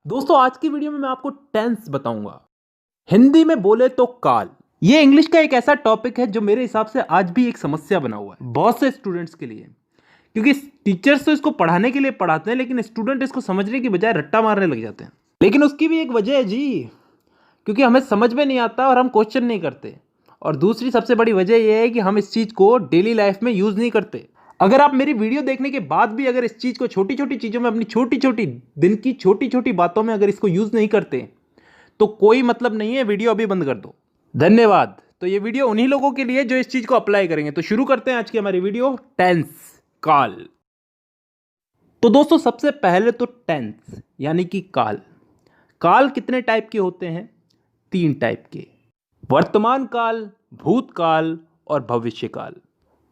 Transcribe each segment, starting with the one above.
दोस्तों आज की वीडियो में मैं आपको टेंस बताऊंगा। हिंदी में बोले तो काल। ये इंग्लिश का एक ऐसा टॉपिक है जो मेरे हिसाब से आज भी एक समस्या बना हुआ है बहुत से स्टूडेंट्स के लिए, क्योंकि टीचर्स तो इसको पढ़ाने के लिए पढ़ाते हैं लेकिन स्टूडेंट इसको समझने की बजाय रट्टा मारने लग जाते हैं। लेकिन उसकी भी एक वजह है जी, क्योंकि हमें समझ में नहीं आता और हम क्वेश्चन नहीं करते। और दूसरी सबसे बड़ी वजह यह है कि हम इस चीज़ को डेली लाइफ में यूज़ नहीं करते। अगर आप मेरी वीडियो देखने के बाद भी अगर इस चीज़ को छोटी छोटी चीज़ों में, अपनी छोटी छोटी दिन की छोटी छोटी बातों में अगर इसको यूज़ नहीं करते तो कोई मतलब नहीं है, वीडियो अभी बंद कर दो। धन्यवाद। तो ये वीडियो उन्हीं लोगों के लिए जो इस चीज़ को अप्लाई करेंगे। तो शुरू करते हैं आज की हमारी वीडियो, टेंस, काल। तो दोस्तों सबसे पहले तो टेंस यानी कि काल। काल कितने टाइप के होते हैं? 3 टाइप के। वर्तमान काल, भूतकाल और भविष्य काल।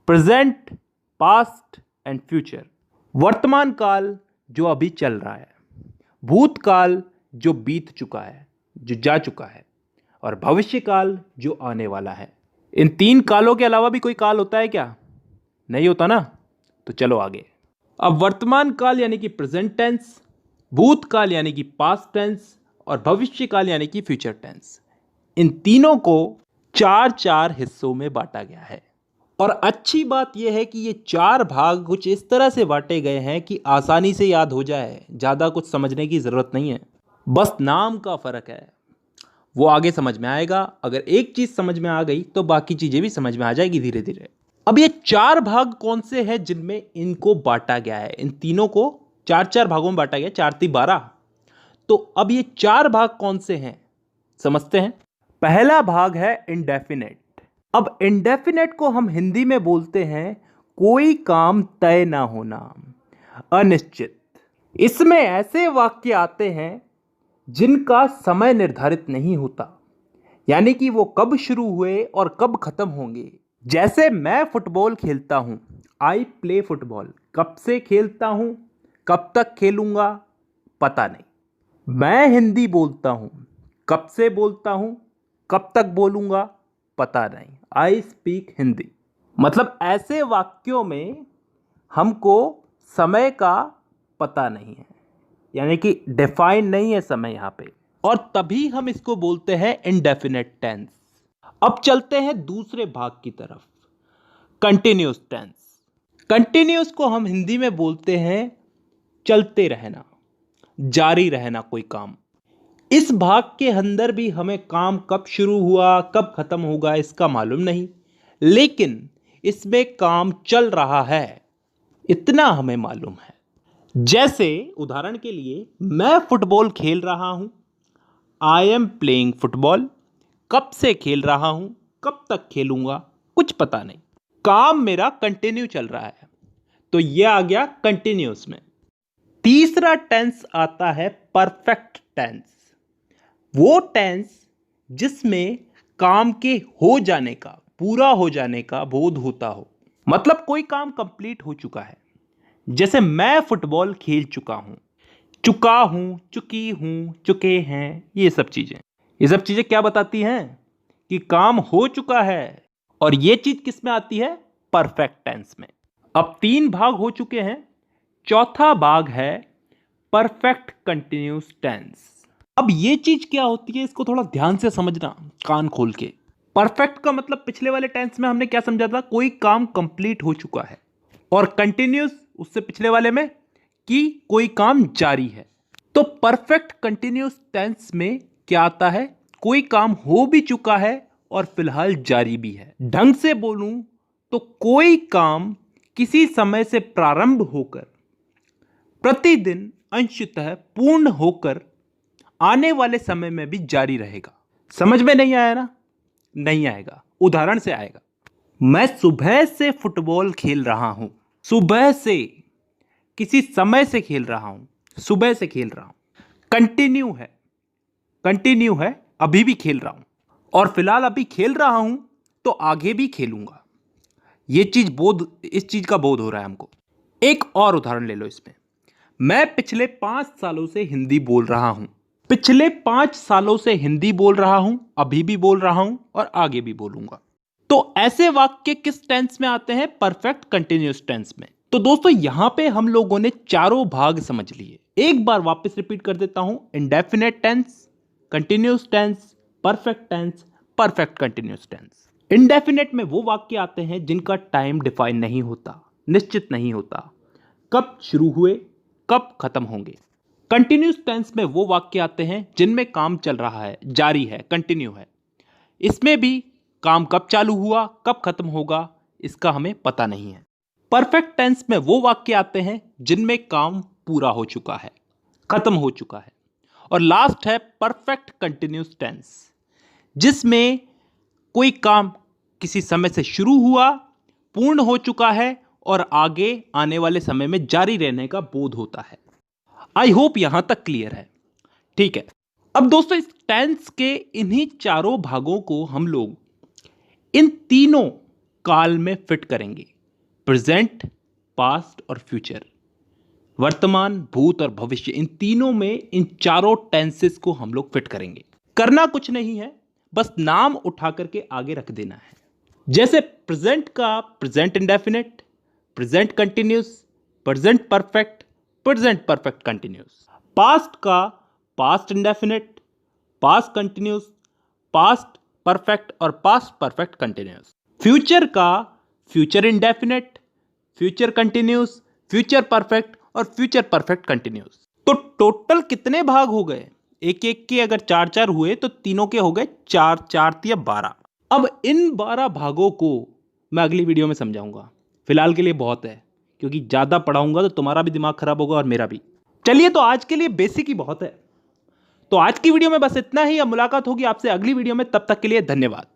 Present, past and future. वर्तमान काल जो अभी चल रहा है, भूतकाल जो बीत चुका है, जो जा चुका है, और भविष्य काल जो आने वाला है। इन 3 कालों के अलावा भी कोई काल होता है क्या? नहीं होता ना। तो चलो आगे। अब वर्तमान काल यानी कि प्रेजेंट टेंस, भूतकाल यानी कि पास्ट टेंस और भविष्य काल यानी कि फ्यूचर टेंस, इन तीनों को 4-4 हिस्सों में बांटा गया है। और अच्छी बात यह है कि ये 4 भाग कुछ इस तरह से बांटे गए हैं कि आसानी से याद हो जाए, ज़्यादा कुछ समझने की ज़रूरत नहीं है, बस नाम का फ़र्क है। वो आगे समझ में आएगा। अगर एक चीज़ समझ में आ गई तो बाकी चीज़ें भी समझ में आ जाएगी धीरे धीरे। अब ये 4 भाग कौन से हैं जिनमें इनको बांटा गया है? इन तीनों को 4-4 भागों में बांटा गया, 4×3=12। तो अब ये 4 भाग कौन से हैं समझते हैं। पहला भाग है इंडेफिनेट। अब इंडेफिनेट को हम हिंदी में बोलते हैं कोई काम तय ना होना, अनिश्चित। इसमें ऐसे वाक्य आते हैं जिनका समय निर्धारित नहीं होता, यानी कि वो कब शुरू हुए और कब खत्म होंगे। जैसे मैं फुटबॉल खेलता हूं, आई प्ले फुटबॉल। कब से खेलता हूं, कब तक खेलूंगा, पता नहीं। मैं हिंदी बोलता हूं, कब से बोलता हूं, कब तक बोलूंगा, पता नहीं। I speak Hindi. मतलब ऐसे वाक्यों में हमको समय का पता नहीं है, यानी कि डिफाइन नहीं है समय यहां पे, और तभी हम इसको बोलते हैं इंडेफिनेट टेंस। अब चलते हैं दूसरे भाग की तरफ, कंटिन्यूस टेंस। कंटिन्यूस को हम हिंदी में बोलते हैं चलते रहना, जारी रहना कोई काम। इस भाग के अंदर भी हमें काम कब शुरू हुआ कब खत्म होगा इसका मालूम नहीं, लेकिन इसमें काम चल रहा है इतना हमें मालूम है। जैसे उदाहरण के लिए, मैं फुटबॉल खेल रहा हूं, आई एम प्लेइंग फुटबॉल। कब से खेल रहा हूं, कब तक खेलूंगा, कुछ पता नहीं। काम मेरा कंटिन्यू चल रहा है, तो यह आ गया कंटिन्यूस में। तीसरा टेंस आता है परफेक्ट टेंस। वो टेंस जिसमें काम के हो जाने का, पूरा हो जाने का बोध होता हो, मतलब कोई काम कंप्लीट हो चुका है। जैसे मैं फुटबॉल खेल चुका हूं, चुका हूं, चुकी हूं, चुके हैं, ये सब चीजें क्या बताती हैं? कि काम हो चुका है। और ये चीज किस में आती है? परफेक्ट टेंस में। अब 3 भाग हो चुके हैं, चौथा भाग है परफेक्ट कंटिन्यूस टेंस। अब ये चीज क्या होती है, इसको थोड़ा ध्यान से समझना, कान खोल के। परफेक्ट का मतलब पिछले वाले टेंस में हमने क्या समझा था? कोई काम कंप्लीट हो चुका है। और कंटिन्यूस उससे पिछले वाले में कि कोई काम जारी है। तो परफेक्ट कंटिन्यूस टेंस में क्या आता है? कोई काम हो भी चुका है और फिलहाल जारी भी है। ढंग से बोलूं तो कोई काम किसी समय से प्रारंभ होकर प्रतिदिन अंशतः पूर्ण होकर आने वाले समय में भी जारी रहेगा। समझ में नहीं आया ना? नहीं आएगा, उदाहरण से आएगा। मैं सुबह से फुटबॉल खेल रहा हूं। सुबह से, किसी समय से खेल रहा हूं, सुबह से खेल रहा हूं। कंटिन्यू है, अभी भी खेल रहा हूं, और फिलहाल अभी खेल रहा हूं तो आगे भी खेलूंगा। इस चीज का बोध हो रहा है हमको। एक और उदाहरण ले लो इसमें। मैं पिछले 5 सालों से हिंदी बोल रहा हूं। पिछले 5 सालों से हिंदी बोल रहा हूं, अभी भी बोल रहा हूं और आगे भी बोलूंगा। तो ऐसे वाक्य किस टेंस में आते हैं? परफेक्ट कंटिन्यूअस टेंस में। तो दोस्तों यहां पे हम लोगों ने चारों भाग समझ लिए। एक बार वापस रिपीट कर देता हूं, indefinite tense, continuous tense, perfect tense, perfect continuous tense. Indefinite में वो वाक्य आते हैं जिनका टाइम डिफाइन नहीं होता, निश्चित नहीं होता, कब शुरू हुए कब खत्म होंगे। कंटिन्यूस टेंस में वो वाक्य आते हैं जिनमें काम चल रहा है, जारी है, कंटिन्यू है। इसमें भी काम कब चालू हुआ कब खत्म होगा इसका हमें पता नहीं है। परफेक्ट टेंस में वो वाक्य आते हैं जिनमें काम पूरा हो चुका है, खत्म हो चुका है। और लास्ट है परफेक्ट कंटिन्यूस टेंस, जिसमें कोई काम किसी समय से शुरू हुआ, पूर्ण हो चुका है और आगे आने वाले समय में जारी रहने का बोध होता है। आई होप यहां तक क्लियर है। ठीक है, अब दोस्तों इस टेंस के इन्हीं चारों भागों को हम लोग इन तीनों काल में फिट करेंगे, प्रेजेंट, पास्ट और फ्यूचर। वर्तमान, भूत और भविष्य, इन तीनों में इन चारों टेंसेस को हम लोग फिट करेंगे। करना कुछ नहीं है, बस नाम उठा करके आगे रख देना है। जैसे प्रेजेंट का present indefinite, present continuous, present perfect, present perfect continuous. Past का past indefinite, past continuous, past perfect और पास्ट परफेक्ट कंटिन्यूस। फ्यूचर का future indefinite, future continuous, future perfect और फ्यूचर परफेक्ट कंटिन्यूस। तो टोटल कितने भाग हो गए? एक एक के अगर चार चार हुए तो तीनों के हो गए चार, चार या 12। अब इन 12 भागों को मैं अगली वीडियो में समझाऊंगा। फिलहाल के लिए बहुत है, क्योंकि ज्यादा पढ़ाऊंगा तो तुम्हारा भी दिमाग खराब होगा और मेरा भी। चलिए, तो आज के लिए बेसिक ही बहुत है। तो आज की वीडियो में बस इतना ही। अब मुलाकात होगी आपसे अगली वीडियो में, तब तक के लिए धन्यवाद।